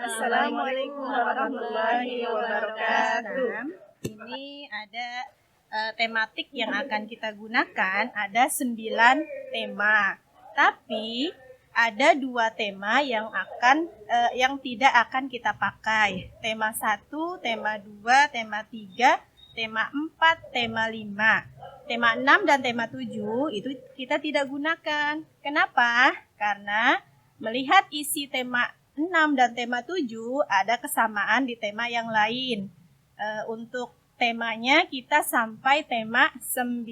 Assalamualaikum warahmatullahi wabarakatuh. Ini ada tematik yang akan kita gunakan, ada 9 tema. Tapi ada 2 tema yang tidak akan kita pakai. Tema 1, tema 2, tema 3, tema 4, tema 5. Tema 6 dan tema 7 itu kita tidak gunakan. Kenapa? Karena melihat isi tema 6 dan tema 7 ada kesamaan di tema yang lain. Untuk temanya kita sampai tema 9.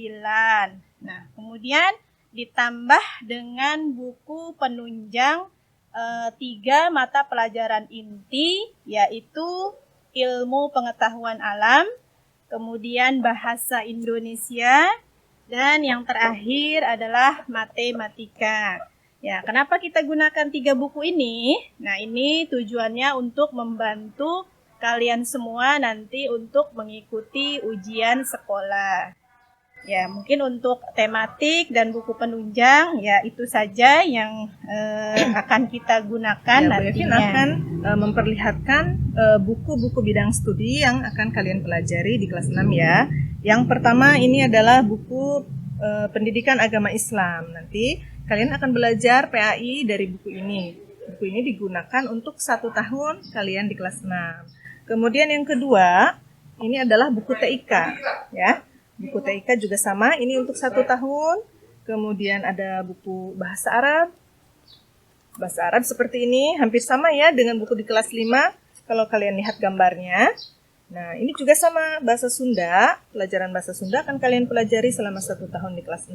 Nah, kemudian ditambah dengan buku penunjang 3 mata pelajaran inti, yaitu ilmu pengetahuan alam, kemudian bahasa Indonesia, dan yang terakhir adalah matematika. Ya, kenapa kita gunakan 3 buku ini? Nah, ini tujuannya untuk membantu kalian semua nanti untuk mengikuti ujian sekolah. Ya, mungkin untuk tematik dan buku penunjang, ya itu saja yang akan kita gunakan Ya, nantinya. akan memperlihatkan buku-buku bidang studi yang akan kalian pelajari di kelas 6 ya. Yang pertama ini adalah buku pendidikan agama Islam. Nanti kalian akan belajar PAI dari buku ini. Buku ini digunakan untuk 1 tahun kalian di kelas 6. Kemudian yang kedua, ini adalah buku TIK ya. Buku TIK juga sama, ini untuk 1 tahun. Kemudian ada buku bahasa Arab. Bahasa Arab seperti ini, hampir sama ya dengan buku di kelas 5 kalau kalian lihat gambarnya. Nah, ini juga sama, bahasa Sunda. Pelajaran bahasa Sunda akan kalian pelajari selama 1 tahun di kelas 6.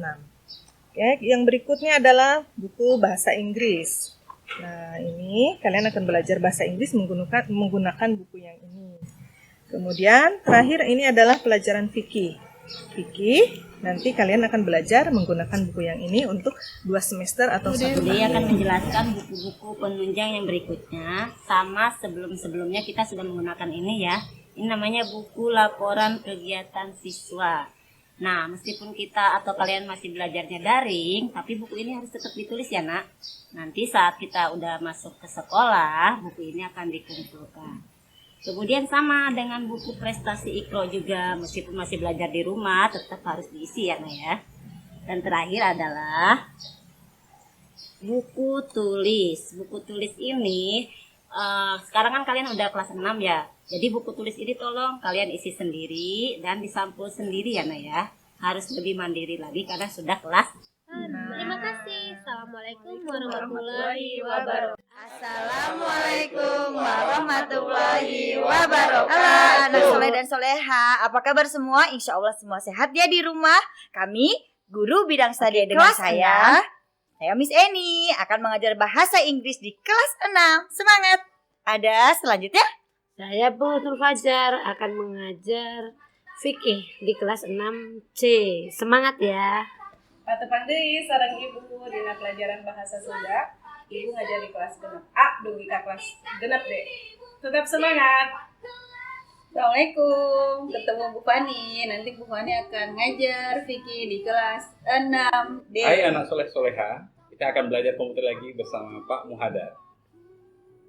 Ya, yang berikutnya adalah buku bahasa Inggris. Nah, ini kalian akan belajar bahasa Inggris menggunakan buku yang ini. Kemudian terakhir ini adalah pelajaran fikih. Fikih, nanti kalian akan belajar menggunakan buku yang ini untuk 2 semester atau 1 tahun. Dia akan menjelaskan buku-buku penunjang yang berikutnya. Sama sebelum-sebelumnya kita sudah menggunakan ini ya. Ini namanya buku laporan kegiatan siswa. Nah, meskipun kita atau kalian masih belajarnya daring, tapi buku ini harus tetap ditulis ya nak. Nanti saat kita udah masuk ke sekolah, buku ini akan dikumpulkan. Kemudian sama dengan buku prestasi Iqra juga, meskipun masih belajar di rumah, tetap harus diisi ya nak ya. Dan terakhir adalah buku tulis. Buku tulis ini, sekarang kan kalian udah kelas 6 ya. Jadi buku tulis ini tolong kalian isi sendiri dan disampul sendiri ya nak ya. Harus lebih mandiri lagi karena sudah kelas. Terima kasih. Assalamualaikum warahmatullahi wabarakatuh. Assalamualaikum warahmatullahi wabarakatuh. Halo anak soleh dan soleha, apa kabar semua? Insya Allah semua sehat ya di rumah. Kami guru bidang studi dengan saya Miss Eni akan mengajar bahasa Inggris di kelas 6. Semangat. Ada selanjutnya? Saya Bu Nur Fajar akan mengajar fikih di kelas 6C. Semangat ya. Pak Tepandi, sarang ibu dina pelajaran bahasa Sunda. Ibu ngajar di kelas genep A, dugi ka kelas genep D. Tetap semangat. Assalamualaikum, ketemu Bu Fani. Nanti Bu Fani akan ngajar fikih di kelas 6D. Hai anak soleh-soleha, kita akan belajar komputer lagi bersama Pak Muhadar.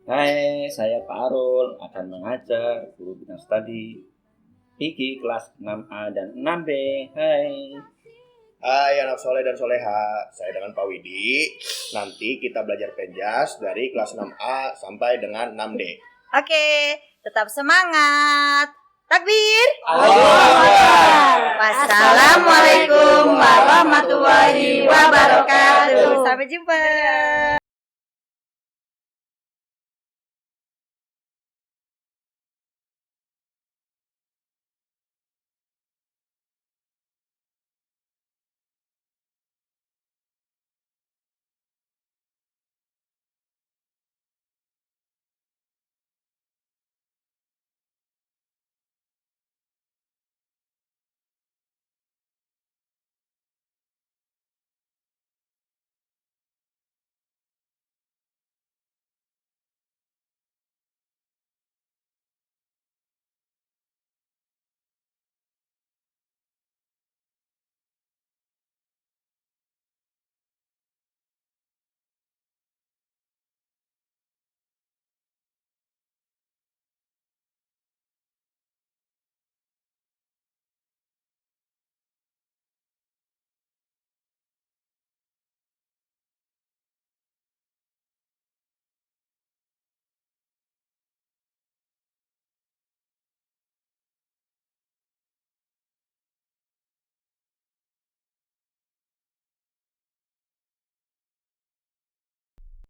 Hai, saya Pak Arul akan mengajar guru bidang studi fikih kelas 6A dan 6B. Hai. Hai anak soleh dan soleha, saya dengan Pak Widi. Nanti kita belajar penjas dari kelas 6A sampai dengan 6D. Oke, tetap semangat. Takbir. Wassalamualaikum warahmatullahi wabarakatuh. Sampai jumpa.